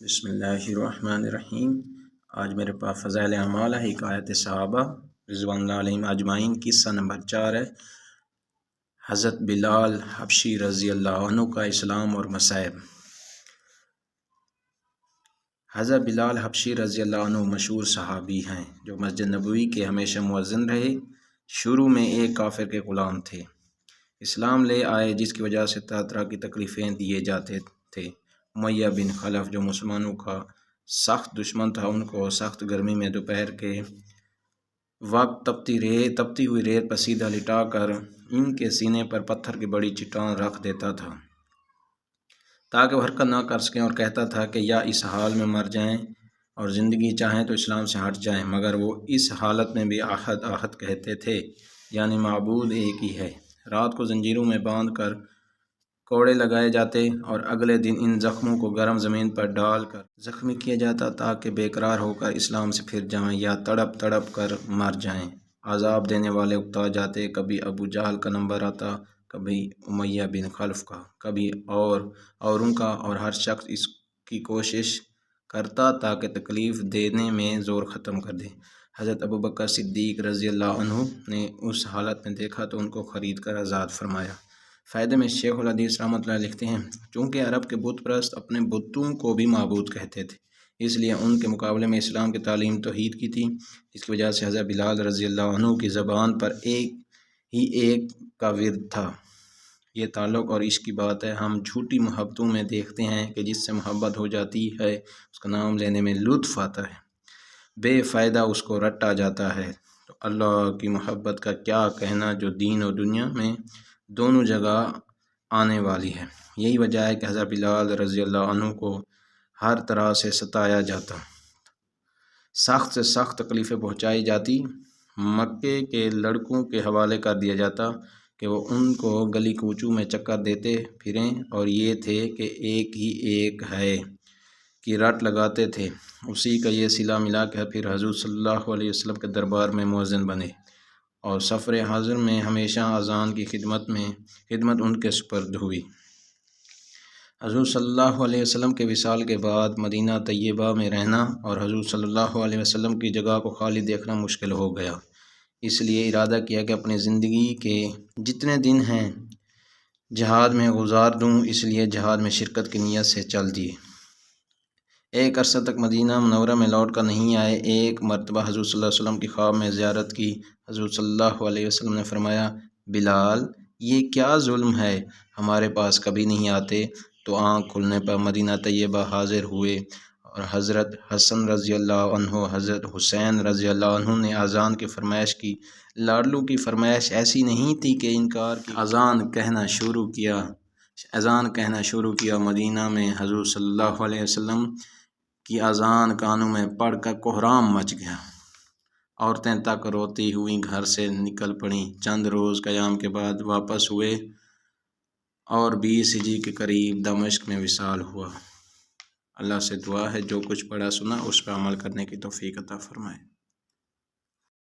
بسم اللہ الرحمن الرحیم۔ آج میرے پاس فضائل اعمال ہے، حکایت صحابہ رضوان اللہ علیہم اجمعین، قصہ نمبر 4 ہے حضرت بلال حبشی رضی اللہ عنہ کا اسلام اور مصائب۔ حضرت بلال حبشی رضی اللہ عنہ مشہور صحابی ہیں جو مسجد نبوی کے ہمیشہ مؤذن رہے۔ شروع میں ایک کافر کے غلام تھے، اسلام لے آئے جس کی وجہ سے طرح طرح کی تکلیفیں دیے جاتے تھے۔ امیہ بن خلف جو مسلمانوں کا سخت دشمن تھا، ان کو سخت گرمی میں دوپہر کے وقت تپتی ہوئی ریت پر سیدھا لٹا کر ان کے سینے پر پتھر کی بڑی چٹان رکھ دیتا تھا تاکہ وہ حرکت نہ کر سکیں، اور کہتا تھا کہ یا اس حال میں مر جائیں اور زندگی چاہیں تو اسلام سے ہٹ جائیں، مگر وہ اس حالت میں بھی احد احد کہتے تھے، یعنی معبود ایک ہی ہے۔ رات کو زنجیروں میں باندھ کر کوڑے لگائے جاتے اور اگلے دن ان زخموں کو گرم زمین پر ڈال کر زخمی کیا جاتا تاکہ بے قرار ہو کر اسلام سے پھر جائیں یا تڑپ تڑپ کر مر جائیں۔ عذاب دینے والے اکتا جاتے، کبھی ابو جہل کا نمبر آتا، کبھی امیہ بن خلف کا، کبھی اوروں کا، اور ہر شخص اس کی کوشش کرتا تاکہ تکلیف دینے میں زور ختم کر دے۔ حضرت ابوبکر صدیق رضی اللہ عنہ نے اس حالت میں دیکھا تو ان کو خرید کر آزاد فرمایا۔ فائدے میں شیخ الحدیث رحمۃ اللہ لکھتے ہیں، چونکہ عرب کے بت پرست اپنے بتوں کو بھی معبود کہتے تھے، اس لیے ان کے مقابلے میں اسلام کی تعلیم توحید کی تھی، جس کی وجہ سے حضرت بلال رضی اللہ عنہ کی زبان پر ایک کا ورد تھا۔ یہ تعلق اور عشق کی بات ہے۔ ہم جھوٹی محبتوں میں دیکھتے ہیں کہ جس سے محبت ہو جاتی ہے اس کا نام لینے میں لطف آتا ہے، بے فائدہ اس کو رٹا جاتا ہے، تو اللہ کی محبت کا کیا کہنا جو دین اور دنیا میں دونوں جگہ آنے والی ہے۔ یہی وجہ ہے کہ حضرت بلال رضی اللہ عنہ کو ہر طرح سے ستایا جاتا، سخت سے سخت تکلیفیں پہنچائی جاتی، مکے کے لڑکوں کے حوالے کر دیا جاتا کہ وہ ان کو گلی کوچوں میں چکر دیتے پھریں، اور یہ تھے کہ ایک ہی ایک ہے کی رٹ لگاتے تھے۔ اسی کا یہ صلہ ملا کہ پھر حضور صلی اللہ علیہ وسلم کے دربار میں مؤذن بنے اور سفر حاضر میں ہمیشہ اذان کی خدمت ان کے سپرد ہوئی۔ حضور صلی اللہ علیہ وسلم کے وصال کے بعد مدینہ طیبہ میں رہنا اور حضور صلی اللہ علیہ وسلم کی جگہ کو خالی دیکھنا مشکل ہو گیا، اس لیے ارادہ کیا کہ اپنی زندگی کے جتنے دن ہیں جہاد میں گزار دوں، اس لیے جہاد میں شرکت کی نیت سے چل دیے۔ ایک عرصہ تک مدینہ منورہ میں لوٹ کر نہیں آئے۔ ایک مرتبہ حضور صلی اللہ علیہ وسلم کی خواب میں زیارت کی۔ حضور صلی اللہ علیہ وسلم نے فرمایا، بلال یہ کیا ظلم ہے، ہمارے پاس کبھی نہیں آتے؟ تو آنکھ کھلنے پر مدینہ طیبہ حاضر ہوئے اور حضرت حسن رضی اللہ عنہ، حضرت حسین رضی اللہ عنہ نے اذان کی فرمائش کی۔ لاڈلوں کی فرمائش ایسی نہیں تھی کہ انکار کی۔ اذان کہنا شروع کیا۔ مدینہ میں حضور صلی اللہ علیہ وسلم کی اذان کانوں میں پڑھ کر کوہرام مچ گیا۔ عورتیں تک روتی ہوئی گھر سے نکل پڑیں۔ چند روز قیام کے بعد واپس ہوئے اور 20 ہجری کے قریب دمشق میں وصال ہوا۔ اللہ سے دعا ہے جو کچھ پڑھا سنا اس پر عمل کرنے کی توفیق عطا فرمائے۔